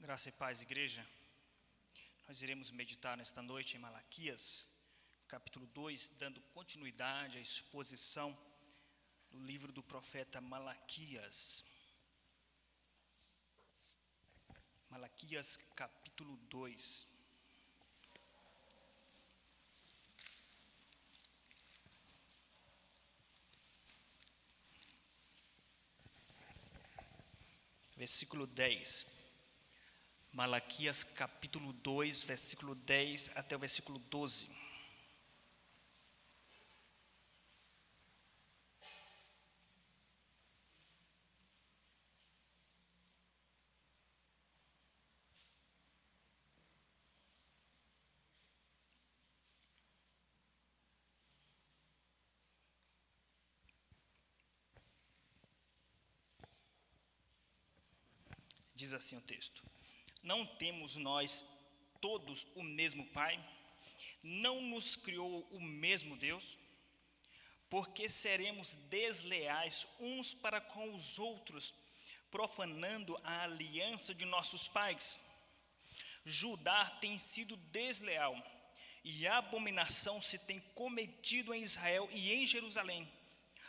Graça e paz, igreja. Nós iremos meditar nesta noite em Malaquias, capítulo 2, dando continuidade à exposição do livro do profeta Malaquias. Malaquias, capítulo 2. Versículo 10. Malaquias capítulo 2, versículo 10 até o versículo 12. Diz assim o texto: Não temos nós todos o mesmo Pai? Não nos criou o mesmo Deus? Porque seremos desleais uns para com os outros, profanando a aliança de nossos pais? Judá tem sido desleal, e abominação se tem cometido em Israel e em Jerusalém,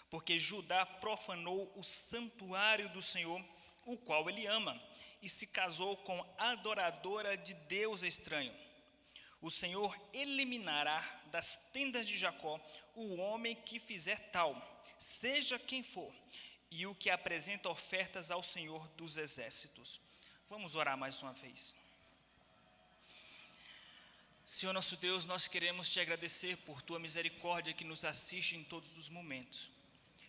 porque Judá profanou o santuário do Senhor, o qual ele ama, e se casou com adoradora de Deus estranho. O Senhor eliminará das tendas de Jacó o homem que fizer tal, seja quem for, e o que apresenta ofertas ao Senhor dos exércitos. Vamos orar mais uma vez. Senhor nosso Deus, nós queremos te agradecer por tua misericórdia que nos assiste em todos os momentos.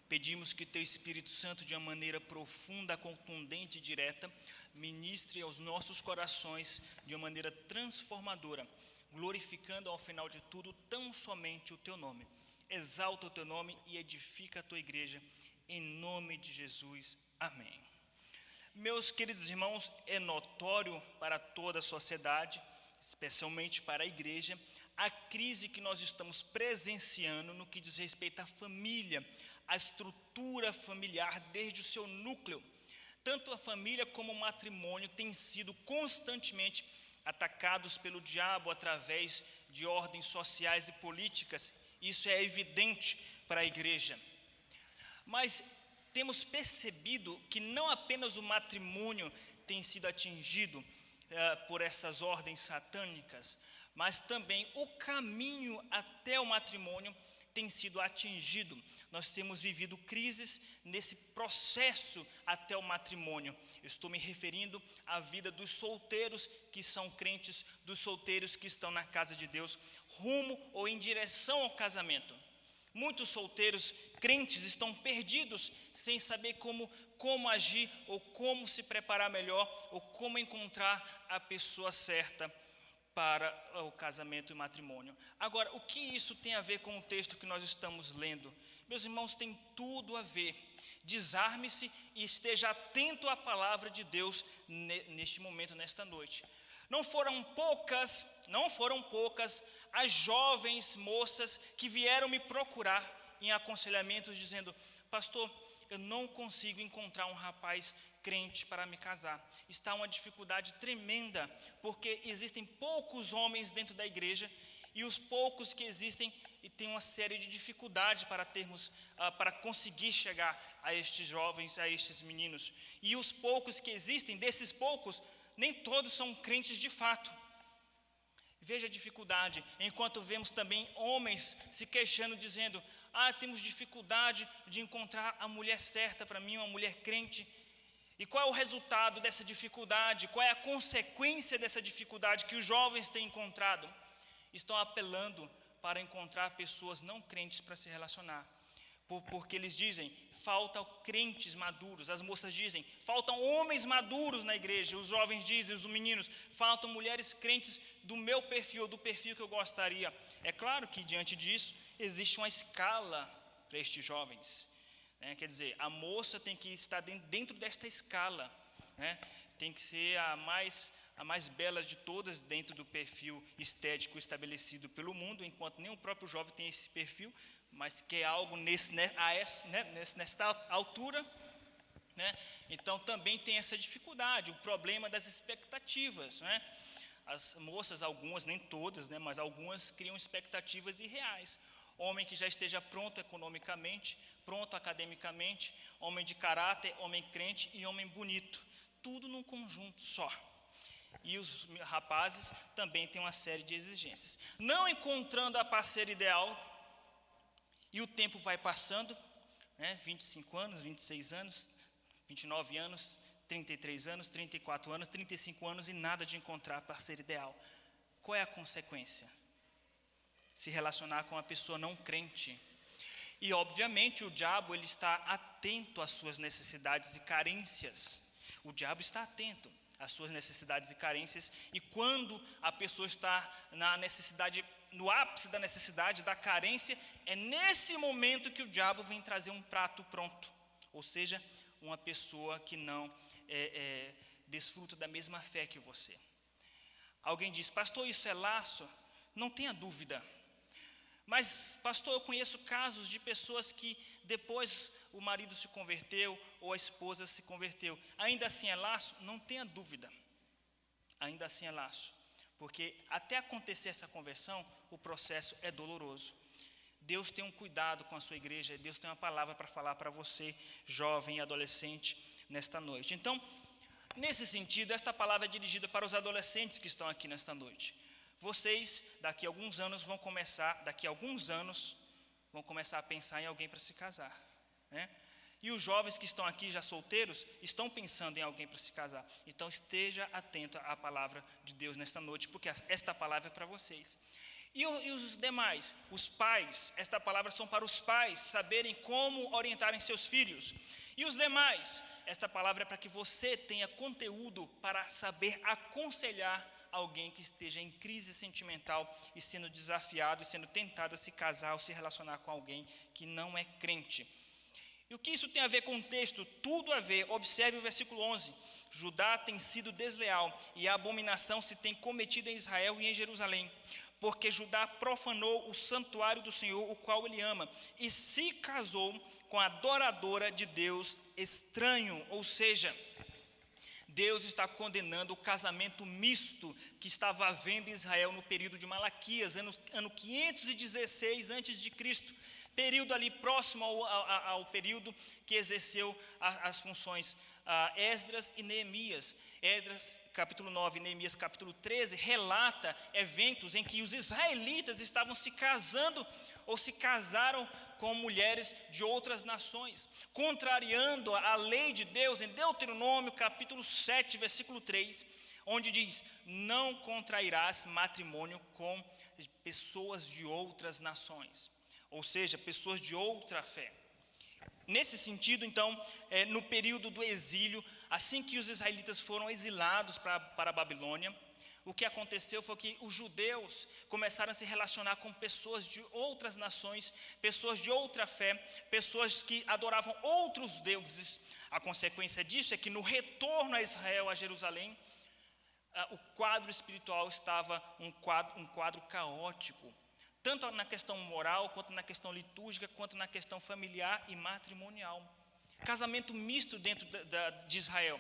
Pedimos que teu Espírito Santo, de uma maneira profunda, contundente e direta, ministre aos nossos corações de uma maneira transformadora, glorificando ao final de tudo tão somente o teu nome. Exalta o teu nome e edifica a tua igreja, em nome de Jesus. Amém. Meus queridos irmãos, é notório para toda a sociedade, especialmente para a igreja, a crise que nós estamos presenciando no que diz respeito à família, à estrutura familiar desde o seu núcleo. Tanto a família como o matrimônio têm sido constantemente atacados pelo diabo através de ordens sociais e políticas. Isso é evidente para a igreja. Mas temos percebido que não apenas o matrimônio tem sido atingido por essas ordens satânicas, mas também o caminho até o matrimônio tem sido atingido. Nós temos vivido crises nesse processo até o matrimônio. Eu estou me referindo à vida dos solteiros que são crentes, dos solteiros que estão na casa de Deus, rumo ou em direção ao casamento. Muitos solteiros crentes estão perdidos, sem saber como agir, ou como se preparar melhor, ou como encontrar a pessoa certa para o casamento e o matrimônio. Agora, o que isso tem a ver com o texto que nós estamos lendo? Meus irmãos, tem tudo a ver. Desarme-se e esteja atento à palavra de Deus neste momento, nesta noite. Não foram poucas as jovens moças que vieram me procurar em aconselhamentos dizendo: pastor, eu não consigo encontrar um rapaz crente para me casar. Está uma dificuldade tremenda, porque existem poucos homens dentro da igreja, e os poucos que existem e tem uma série de dificuldades para conseguir chegar a estes jovens, a estes meninos. E os poucos que existem, desses poucos, nem todos são crentes de fato. Veja a dificuldade, enquanto vemos também homens se queixando, dizendo: temos dificuldade de encontrar a mulher certa para mim, uma mulher crente. E qual é o resultado dessa dificuldade? Qual é a consequência dessa dificuldade que os jovens têm encontrado? Estão apelando para encontrar pessoas não crentes para se relacionar. Porque eles dizem: faltam crentes maduros. As moças dizem: faltam homens maduros na igreja. Os jovens dizem, os meninos: faltam mulheres crentes do meu perfil, do perfil que eu gostaria. É claro que diante disso existe uma escala para estes jovens. Quer dizer, a moça tem que estar dentro desta escala, tem que ser a mais bela de todas dentro do perfil estético estabelecido pelo mundo, enquanto nem o próprio jovem tem esse perfil, mas quer algo nesta altura. né? Então também tem essa dificuldade, o problema das expectativas, né? As moças, algumas, nem todas, né, mas algumas criam expectativas irreais. Homem que já esteja pronto economicamente, pronto academicamente, homem de caráter, homem crente e homem bonito, tudo num conjunto só. E os rapazes também têm uma série de exigências. Não encontrando a parceira ideal, e o tempo vai passando, né, 25 anos, 26 anos, 29 anos, 33 anos, 34 anos, 35 anos e nada de encontrar a parceira ideal. Qual é a consequência? Se relacionar com uma pessoa não crente. E obviamente o diabo ele está atento às suas necessidades e carências. O diabo está atento às suas necessidades e carências, e quando a pessoa está na necessidade, no ápice da necessidade, da carência, é nesse momento que o diabo vem trazer um prato pronto, ou seja, uma pessoa que não desfruta da mesma fé que você. Alguém diz, pastor, isso é laço? Não tenha dúvida. Mas, pastor, eu conheço casos de pessoas que depois o marido se converteu ou a esposa se converteu. Ainda assim é laço? Não tenha dúvida. Ainda assim é laço. Porque até acontecer essa conversão, o processo é doloroso. Deus tem um cuidado com a sua igreja, Deus tem uma palavra para falar para você, jovem e adolescente, nesta noite. Então, nesse sentido, esta palavra é dirigida para os adolescentes que estão aqui nesta noite. Vocês, daqui a alguns anos, vão começar a pensar em alguém para se casar, né? E os jovens que estão aqui já solteiros, estão pensando em alguém para se casar. Então, esteja atento à palavra de Deus nesta noite, porque esta palavra é para vocês. E os demais, os pais, esta palavra são para os pais saberem como orientarem seus filhos. E os demais, esta palavra é para que você tenha conteúdo para saber aconselhar alguém que esteja em crise sentimental e sendo desafiado e sendo tentado a se casar ou se relacionar com alguém que não é crente. E o que isso tem a ver com o texto? Tudo a ver. Observe o versículo 11. Judá tem sido desleal e a abominação se tem cometido em Israel e em Jerusalém, porque Judá profanou o santuário do Senhor, o qual ele ama, e se casou com a adoradora de Deus estranho. Ou seja, Deus está condenando o casamento misto que estava havendo em Israel no período de Malaquias, ano 516 a.C., período ali próximo ao período que exerceu as funções Esdras e Neemias. Esdras, capítulo 9, Neemias, capítulo 13, relata eventos em que os israelitas estavam se casando ou se casaram com mulheres de outras nações, contrariando a lei de Deus em Deuteronômio, capítulo 7, versículo 3, onde diz, não contrairás matrimônio com pessoas de outras nações, ou seja, pessoas de outra fé. Nesse sentido, então, no período do exílio, assim que os israelitas foram exilados para a Babilônia, o que aconteceu foi que os judeus começaram a se relacionar com pessoas de outras nações, pessoas de outra fé, pessoas que adoravam outros deuses. A consequência disso é que no retorno a Israel, a Jerusalém, o quadro espiritual estava um quadro caótico, tanto na questão moral, quanto na questão litúrgica, quanto na questão familiar e matrimonial. Casamento misto dentro de Israel.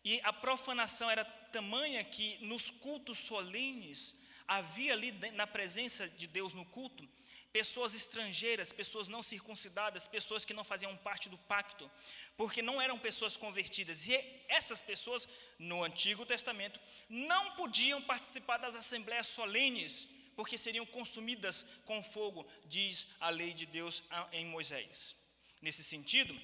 E a profanação era tamanha que nos cultos solenes, havia ali na presença de Deus no culto, pessoas estrangeiras, pessoas não circuncidadas, pessoas que não faziam parte do pacto, porque não eram pessoas convertidas. E essas pessoas, no Antigo Testamento, não podiam participar das assembleias solenes, porque seriam consumidas com fogo, diz a lei de Deus em Moisés. Nesse sentido,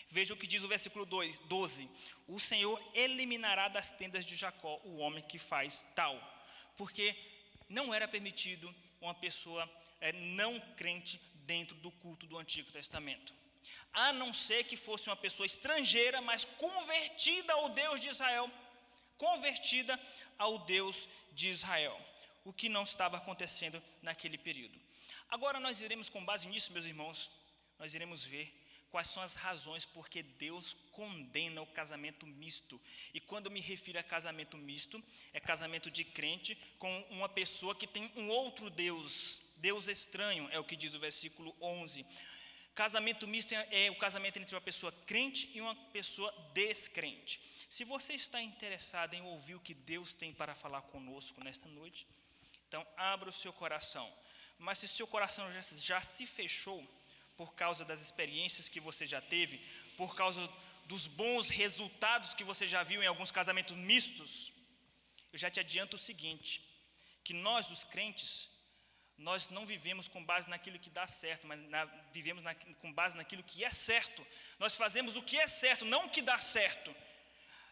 veja o que diz o versículo 12. O Senhor eliminará das tendas de Jacó o homem que faz tal. Porque não era permitido uma pessoa não crente dentro do culto do Antigo Testamento. A não ser que fosse uma pessoa estrangeira, mas convertida ao Deus de Israel. Convertida ao Deus de Israel. O que não estava acontecendo naquele período. Agora nós iremos, com base nisso, meus irmãos, nós iremos ver quais são as razões porque Deus condena o casamento misto. E quando eu me refiro a casamento misto, é casamento de crente com uma pessoa que tem um outro Deus, Deus estranho, é o que diz o versículo 11. casamento misto é o casamento entre uma pessoa crente e uma pessoa descrente. Se você está interessado em ouvir o que Deus tem para falar conosco nesta noite, então abra o seu coração. Mas se o seu coração já se fechou por causa das experiências que você já teve, por causa dos bons resultados que você já viu em alguns casamentos mistos, eu já te adianto o seguinte, que nós, os crentes, nós não vivemos com base naquilo que dá certo, mas vivemos com base naquilo que é certo. Nós fazemos o que é certo, não o que dá certo.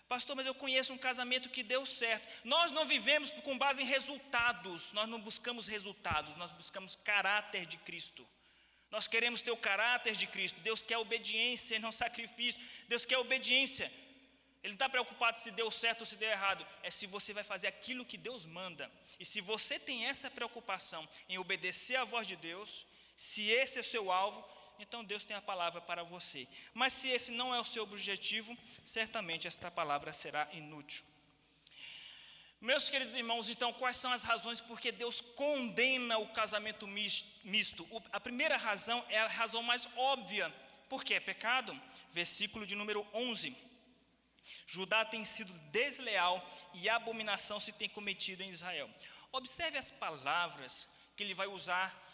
Pastor, mas eu conheço um casamento que deu certo. Nós não vivemos com base em resultados, nós não buscamos resultados, nós buscamos caráter de Cristo. Nós queremos ter o caráter de Cristo. Deus quer obediência e não sacrifício. Deus quer obediência. Ele não está preocupado se deu certo ou se deu errado. É se você vai fazer aquilo que Deus manda. E se você tem essa preocupação em obedecer à voz de Deus, se esse é o seu alvo, então Deus tem a palavra para você. Mas se esse não é o seu objetivo, certamente esta palavra será inútil. Meus queridos irmãos, então, quais são as razões por que Deus condena o casamento misto? A primeira razão é a razão mais óbvia, porque é pecado. Versículo de número 11. Judá tem sido desleal e abominação se tem cometido em Israel. Observe as palavras que ele vai usar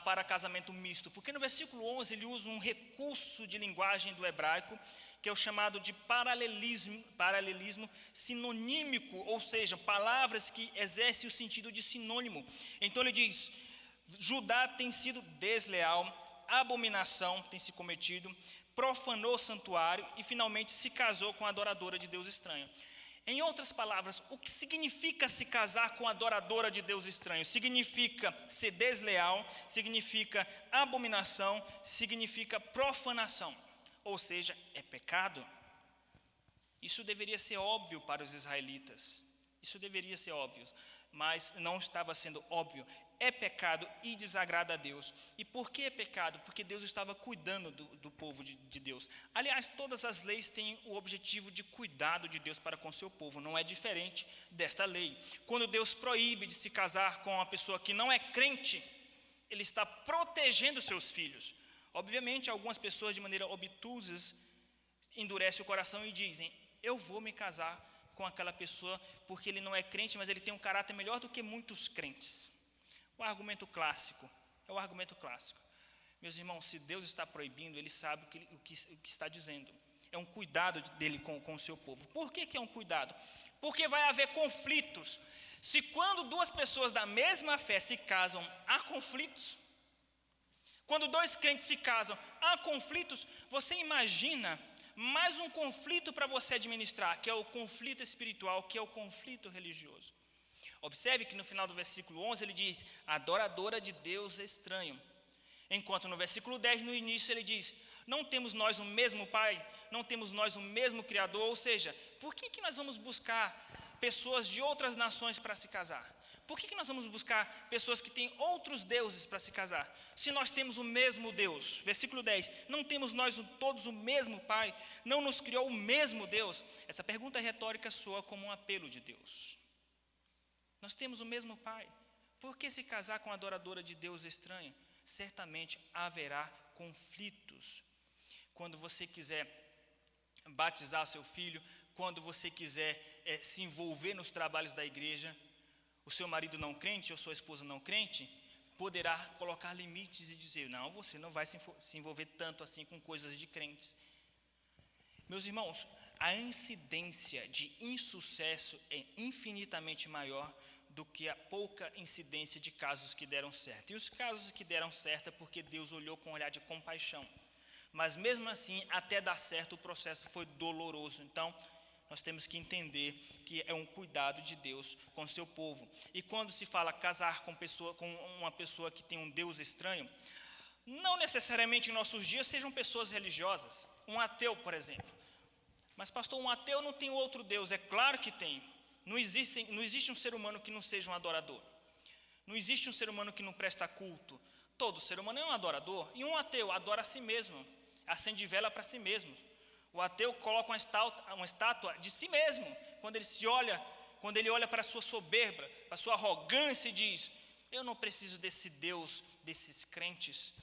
para casamento misto, porque no versículo 11 ele usa um recurso de linguagem do hebraico, que é o chamado de paralelismo sinonímico, ou seja, palavras que exercem o sentido de sinônimo. Então ele diz, Judá tem sido desleal, abominação tem se cometido, profanou o santuário e finalmente se casou com a adoradora de Deus estranho. Em outras palavras, o que significa se casar com a adoradora de Deus estranho? Significa ser desleal, significa abominação, significa profanação. Ou seja, é pecado. Isso deveria ser óbvio para os israelitas. Isso deveria ser óbvio, mas não estava sendo óbvio. É pecado e desagrada a Deus. E por que é pecado? Porque Deus estava cuidando do povo de Deus. Aliás, todas as leis têm o objetivo de cuidado de Deus para com o seu povo. Não é diferente desta lei. Quando Deus proíbe de se casar com uma pessoa que não é crente, Ele está protegendo seus filhos. Obviamente, algumas pessoas de maneira obtusas endurecem o coração e dizem, eu vou me casar com aquela pessoa porque ele não é crente, mas ele tem um caráter melhor do que muitos crentes. O argumento clássico, é o argumento clássico. Meus irmãos, se Deus está proibindo, Ele sabe o que está dizendo. É um cuidado dele com o seu povo. Por que é um cuidado? Porque vai haver conflitos. Se quando duas pessoas da mesma fé se casam, há conflitos. Quando dois crentes se casam, há conflitos. Você imagina mais um conflito para você administrar, que é o conflito espiritual, que é o conflito religioso. Observe que no final do versículo 11 ele diz, adoradora de Deus estranho. Enquanto no versículo 10, no início, ele diz, não temos nós o mesmo Pai, não temos nós o mesmo Criador. Ou seja, por que nós vamos buscar pessoas de outras nações para se casar? Por que nós vamos buscar pessoas que têm outros deuses para se casar? Se nós temos o mesmo Deus. Versículo 10, não temos nós todos o mesmo Pai? Não nos criou o mesmo Deus? Essa pergunta retórica soa como um apelo de Deus. Nós temos o mesmo Pai. Por que se casar com a adoradora de Deus estranho? Certamente haverá conflitos. Quando você quiser batizar seu filho, quando você quiser se envolver nos trabalhos da igreja, o seu marido não crente ou sua esposa não crente, poderá colocar limites e dizer, não, você não vai se envolver tanto assim com coisas de crentes. Meus irmãos, a incidência de insucesso é infinitamente maior do que a pouca incidência de casos que deram certo. E os casos que deram certo é porque Deus olhou com um olhar de compaixão. Mas mesmo assim, até dar certo, o processo foi doloroso. Então, nós temos que entender que é um cuidado de Deus com o seu povo. E quando se fala casar com uma pessoa que tem um Deus estranho, não necessariamente em nossos dias sejam pessoas religiosas. Um ateu, por exemplo. Mas pastor, um ateu não tem outro Deus. É claro que tem. Não existe um ser humano que não seja um adorador. Não existe um ser humano que não presta culto. Todo ser humano é um adorador. E um ateu adora a si mesmo. Acende vela para si mesmo. O ateu coloca uma estátua de si mesmo. Quando ele olha para a sua soberba, para a sua arrogância e diz, eu não preciso desse Deus, desses crentes.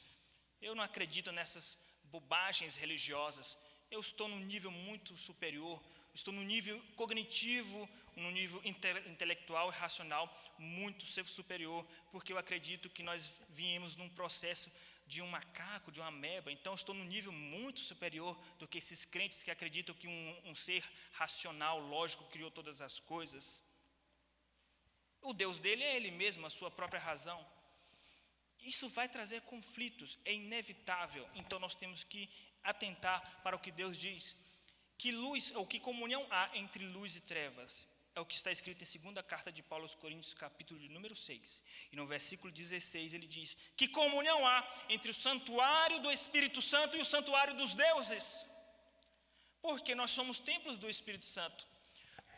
Eu não acredito nessas bobagens religiosas. Eu estou num nível muito superior, estou num nível cognitivo, num nível intelectual e racional muito superior, porque eu acredito que nós viemos num processo de um macaco, de uma ameba. Então eu estou num nível muito superior do que esses crentes que acreditam que um ser racional, lógico, criou todas as coisas. O Deus dele é ele mesmo, a sua própria razão. Isso vai trazer conflitos, é inevitável. Então nós temos que atentar para o que Deus diz. Que luz, ou que comunhão há entre luz e trevas? É o que está escrito em segunda carta de Paulo aos Coríntios, capítulo de número 6. E no versículo 16 ele diz: que comunhão há entre o santuário do Espírito Santo e o santuário dos deuses? Porque nós somos templos do Espírito Santo.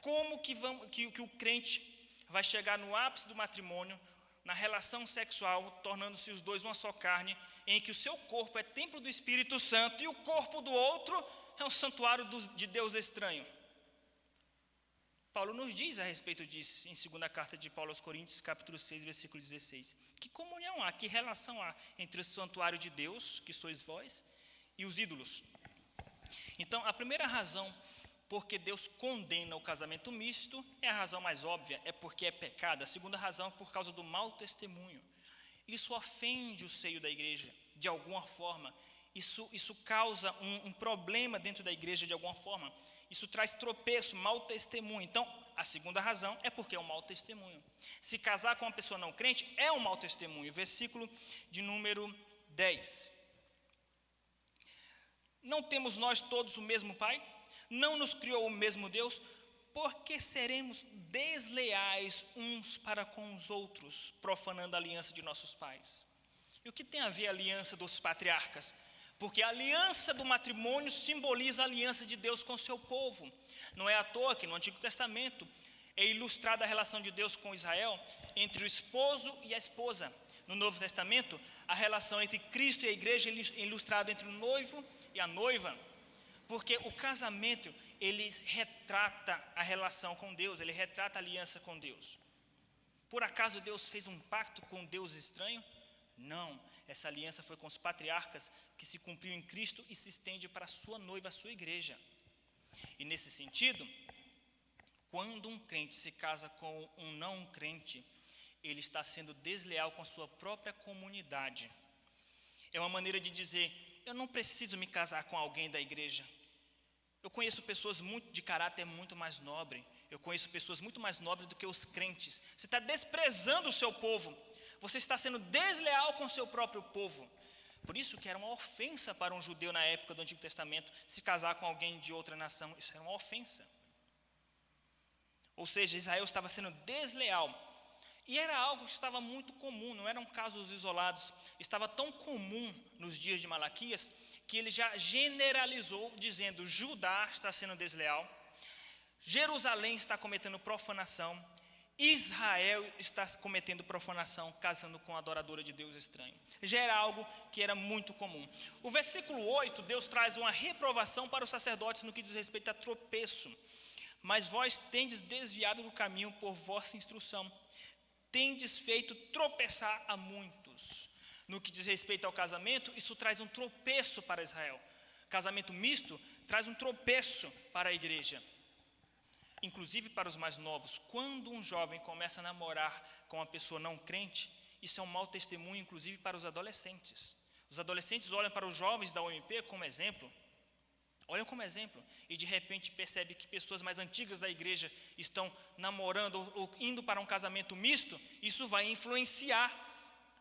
Como que o crente vai chegar no ápice do matrimônio, na relação sexual, tornando-se os dois uma só carne, em que o seu corpo é templo do Espírito Santo e o corpo do outro é um santuário de Deus estranho? Paulo nos diz a respeito disso, em segunda carta de Paulo aos Coríntios, capítulo 6, versículo 16. Que comunhão há, que relação há entre o santuário de Deus, que sois vós, e os ídolos? Então, a primeira razão porque Deus condena o casamento misto é a razão mais óbvia, é porque é pecado. A segunda razão é por causa do mau testemunho. Isso ofende o seio da igreja, de alguma forma. Isso causa um problema dentro da igreja, de alguma forma. Isso traz tropeço, mau testemunho. Então, a segunda razão é porque é um mau testemunho. Se casar com uma pessoa não crente é um mau testemunho. Versículo de número 10. Não temos nós todos o mesmo Pai? Não nos criou o mesmo Deus? Por que seremos desleais uns para com os outros, profanando a aliança de nossos pais? E o que tem a ver a aliança dos patriarcas? Porque a aliança do matrimônio simboliza a aliança de Deus com o seu povo. Não é à toa que no Antigo Testamento é ilustrada a relação de Deus com Israel entre o esposo e a esposa. No Novo Testamento, a relação entre Cristo e a igreja é ilustrada entre o noivo e a noiva. Porque o casamento, ele retrata a relação com Deus, ele retrata a aliança com Deus. Por acaso Deus fez um pacto com Deus estranho? Não, essa aliança foi com os patriarcas, que se cumpriu em Cristo e se estende para a sua noiva, a sua igreja. E nesse sentido, quando um crente se casa com um não crente, ele está sendo desleal com a sua própria comunidade. É uma maneira de dizer: eu não preciso me casar com alguém da igreja. Eu conheço pessoas de caráter muito mais nobre. Eu conheço pessoas muito mais nobres do que os crentes. Você está desprezando o seu povo. Você está sendo desleal com o seu próprio povo. Por isso que era uma ofensa para um judeu na época do Antigo Testamento se casar com alguém de outra nação. Isso era uma ofensa. Ou seja, Israel estava sendo desleal. E era algo que estava muito comum, não eram casos isolados. Estava tão comum nos dias de Malaquias que ele já generalizou, dizendo: Judá está sendo desleal, Jerusalém está cometendo profanação, Israel está cometendo profanação, casando com a adoradora de Deus estranho. Já era algo que era muito comum. O versículo 8, Deus traz uma reprovação para os sacerdotes no que diz respeito a tropeço. Mas vós tendes desviado do caminho por vossa instrução, tendes feito tropeçar a muitos. No que diz respeito ao casamento, isso traz um tropeço para Israel. Casamento misto traz um tropeço para a igreja. Inclusive para os mais novos. Quando um jovem começa a namorar com uma pessoa não crente, isso é um mau testemunho, inclusive para os adolescentes. Os adolescentes olham para os jovens da UMP como exemplo. Olham como exemplo e de repente percebe que pessoas mais antigas da igreja estão namorando ou indo para um casamento misto. Isso vai influenciar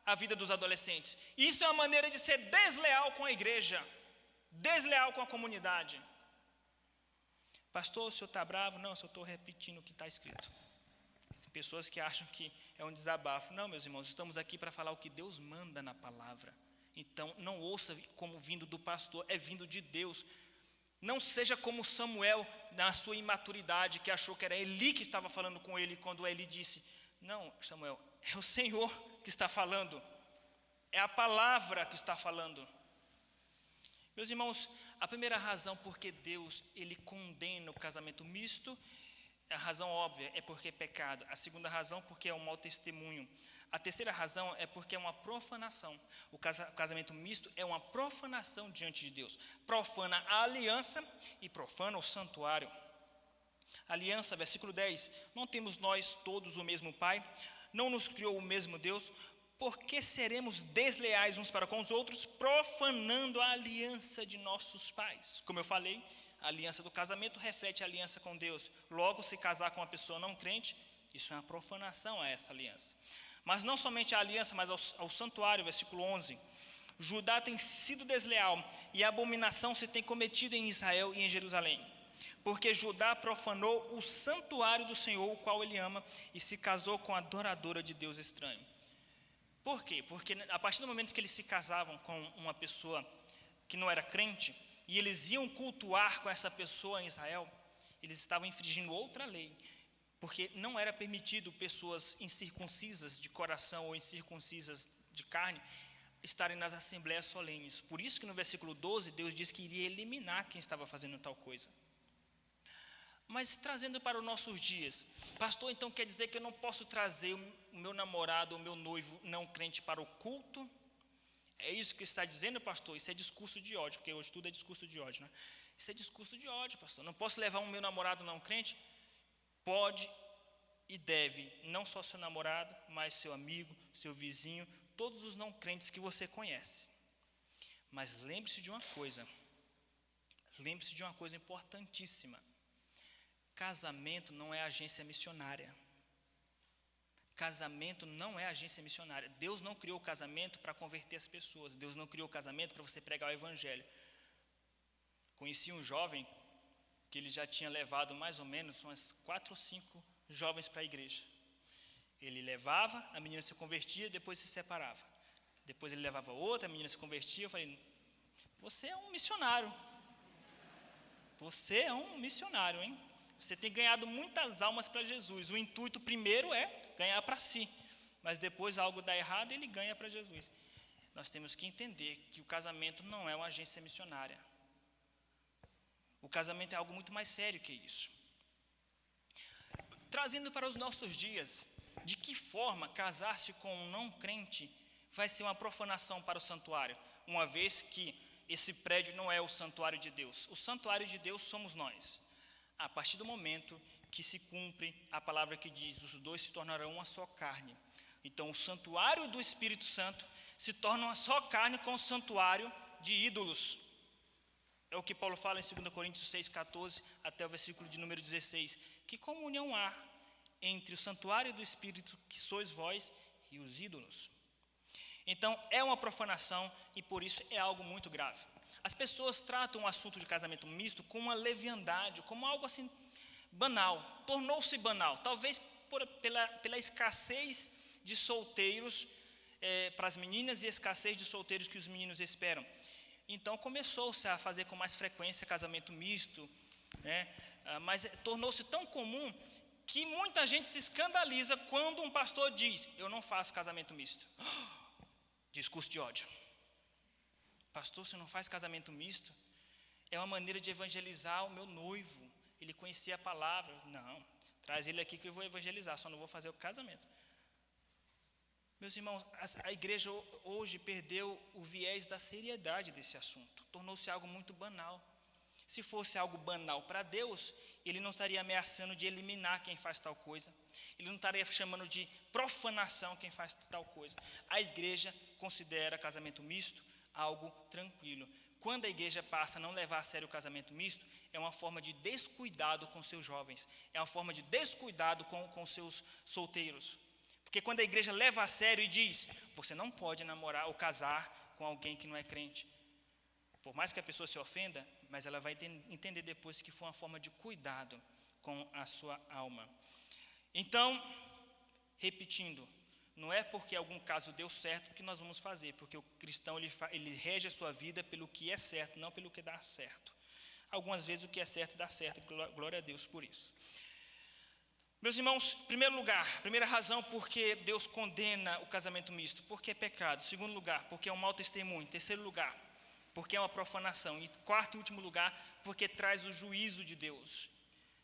a vida dos adolescentes. Isso é uma maneira de ser desleal com a igreja, desleal com a comunidade. Pastor, o senhor está bravo? Não, eu só estou repetindo o que está escrito. Tem pessoas que acham que é um desabafo. Não, meus irmãos, estamos aqui para falar o que Deus manda na palavra. Então, não ouça como vindo do pastor, é vindo de Deus. Não seja como Samuel, na sua imaturidade, que achou que era Eli que estava falando com ele, quando Eli disse: não, Samuel, é o Senhor que está falando, é a palavra que está falando. Meus irmãos, a primeira razão porque Deus ele condena o casamento misto, a razão óbvia é porque é pecado. A segunda razão porque é um mau testemunho. A terceira razão é porque é uma profanação. O casamento misto é uma profanação diante de Deus. Profana a aliança e profana o santuário. Aliança, versículo 10. Não temos nós todos o mesmo Pai? Não nos criou o mesmo Deus? Por que seremos desleais uns para com os outros, profanando a aliança de nossos pais? Como eu falei, a aliança do casamento reflete a aliança com Deus. Logo, se casar com uma pessoa não crente, isso é uma profanação a essa aliança. Mas não somente a aliança, mas ao santuário, versículo 11. Judá tem sido desleal, e a abominação se tem cometido em Israel e em Jerusalém. Porque Judá profanou o santuário do Senhor, o qual ele ama, e se casou com a adoradora de Deus estranho. Por quê? Porque a partir do momento que eles se casavam com uma pessoa que não era crente, e eles iam cultuar com essa pessoa em Israel, eles estavam infringindo outra lei. Porque não era permitido pessoas incircuncisas de coração ou incircuncisas de carne estarem nas assembleias solenes. Por isso que no versículo 12, Deus diz que iria eliminar quem estava fazendo tal coisa. Mas trazendo para os nossos dias, pastor, então quer dizer que eu não posso trazer o meu namorado ou meu noivo não crente para o culto? É isso que está dizendo, pastor? Isso é discurso de ódio, porque hoje tudo é discurso de ódio, né? Isso é discurso de ódio, pastor. Não posso levar o meu namorado não crente? Pode e deve, não só seu namorado, mas seu amigo, seu vizinho, todos os não crentes que você conhece. Mas lembre-se de uma coisa importantíssima. Casamento não é agência missionária. Casamento não é agência missionária. Deus não criou o casamento para converter as pessoas. Deus não criou o casamento para você pregar o evangelho. Conheci um jovem que ele já tinha levado mais ou menos umas 4 ou 5 jovens para a igreja. Ele levava, a menina se convertia, depois se separava. Depois ele levava outra, a menina se convertia. Eu falei, você é um missionário. Você é um missionário, hein? Você tem ganhado muitas almas para Jesus. O intuito primeiro é ganhar para si. Mas depois algo dá errado e ele ganha para Jesus. Nós temos que entender que o casamento não é uma agência missionária. O casamento é algo muito mais sério que isso. Trazendo para os nossos dias, de que forma casar-se com um não crente vai ser uma profanação para o santuário, uma vez que esse prédio não é o santuário de Deus. O santuário de Deus somos nós. A partir do momento que se cumpre a palavra que diz, os dois se tornarão uma só carne. Então, o santuário do Espírito Santo se torna uma só carne com o santuário de ídolos. É o que Paulo fala em 2 Coríntios 6,14 até o versículo de número 16. Que comunhão há entre o santuário do Espírito, que sois vós, e os ídolos? Então, é uma profanação e por isso é algo muito grave. As pessoas tratam o assunto de casamento misto com uma leviandade, como algo assim banal. Tornou-se banal, talvez pela escassez de solteiros para as meninas e a escassez de solteiros que os meninos esperam. Então começou-se a fazer com mais frequência casamento misto, né? Mas tornou-se tão comum que muita gente se escandaliza quando um pastor diz, eu não faço casamento misto. Discurso de ódio. Pastor, você não faz casamento misto? É uma maneira de evangelizar o meu noivo. Ele conhecia a palavra. Não, traz ele aqui que eu vou evangelizar, só não vou fazer o casamento. Meus irmãos, a igreja hoje perdeu o viés da seriedade desse assunto. Tornou-se algo muito banal. Se fosse algo banal para Deus, Ele não estaria ameaçando de eliminar quem faz tal coisa. Ele não estaria chamando de profanação quem faz tal coisa. A igreja considera casamento misto algo tranquilo. Quando a igreja passa a não levar a sério o casamento misto, é uma forma de descuidado com seus jovens. É uma forma de descuidado com seus solteiros. Porque quando a igreja leva a sério e diz, você não pode namorar ou casar com alguém que não é crente. Por mais que a pessoa se ofenda, mas ela vai entender depois que foi uma forma de cuidado com a sua alma. Então, repetindo, não é porque algum caso deu certo que nós vamos fazer, porque o cristão ele rege a sua vida pelo que é certo, não pelo que dá certo. Algumas vezes o que é certo dá certo, glória a Deus por isso. Meus irmãos, primeiro lugar, primeira razão porque Deus condena o casamento misto, porque é pecado. Segundo lugar, porque é um mau testemunho. Terceiro lugar, porque é uma profanação. E quarto e último lugar, porque traz o juízo de Deus.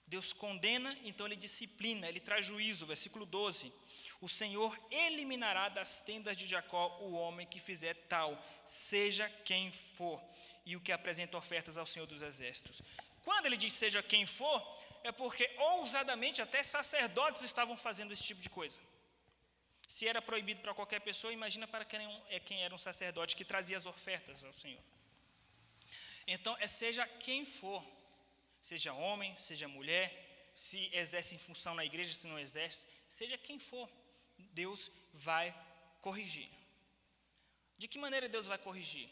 Deus condena, então ele disciplina, ele traz juízo. Versículo 12. O Senhor eliminará das tendas de Jacó o homem que fizer tal, seja quem for, e o que apresenta ofertas ao Senhor dos Exércitos. Quando ele diz seja quem for, é porque ousadamente até sacerdotes estavam fazendo esse tipo de coisa. Se era proibido para qualquer pessoa, imagina para quem era um sacerdote que trazia as ofertas ao Senhor. Então, seja quem for, seja homem, seja mulher, se exerce em função na igreja, se não exerce, seja quem for, Deus vai corrigir. De que maneira Deus vai corrigir?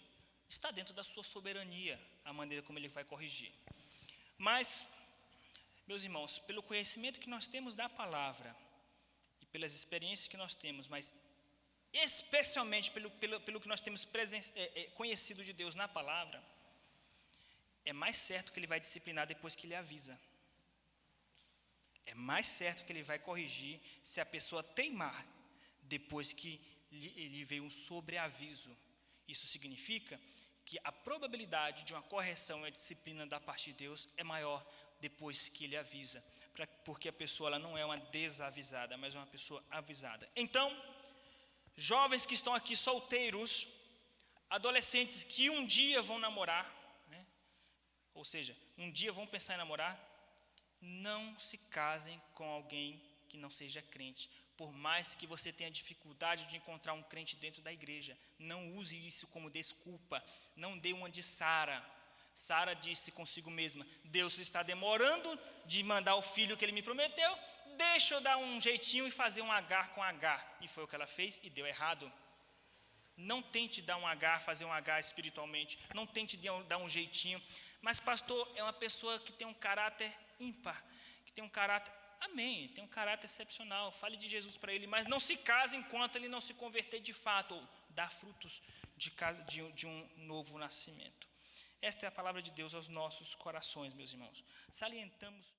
Está dentro da sua soberania a maneira como Ele vai corrigir. Mas, meus irmãos, pelo conhecimento que nós temos da palavra e pelas experiências que nós temos, mas especialmente pelo que nós temos conhecido de Deus na palavra, é mais certo que Ele vai disciplinar depois que Ele avisa. É mais certo que Ele vai corrigir se a pessoa teimar depois que lhe veio um sobreaviso. Isso significa que a probabilidade de uma correção e a disciplina da parte de Deus é maior depois que Ele avisa, porque a pessoa ela não é uma desavisada, mas uma pessoa avisada. Então, jovens que estão aqui solteiros, adolescentes que um dia vão namorar, né? Ou seja, um dia vão pensar em namorar, não se casem com alguém que não seja crente. Por mais que você tenha dificuldade de encontrar um crente dentro da igreja, não use isso como desculpa. Não dê uma de Sara. Sara disse consigo mesma: Deus está demorando de mandar o filho que Ele me prometeu, deixa eu dar um jeitinho e fazer um Agar com Agar. E foi o que ela fez e deu errado. Não tente dar um Agar, fazer um Agar espiritualmente. Não tente dar um jeitinho. Mas pastor, é uma pessoa que tem um caráter ímpar, que tem um caráter... Amém, tem um caráter excepcional, fale de Jesus para ele, mas não se case enquanto ele não se converter de fato, ou dar frutos de um novo nascimento. Esta é a palavra de Deus aos nossos corações, meus irmãos. Salientamos...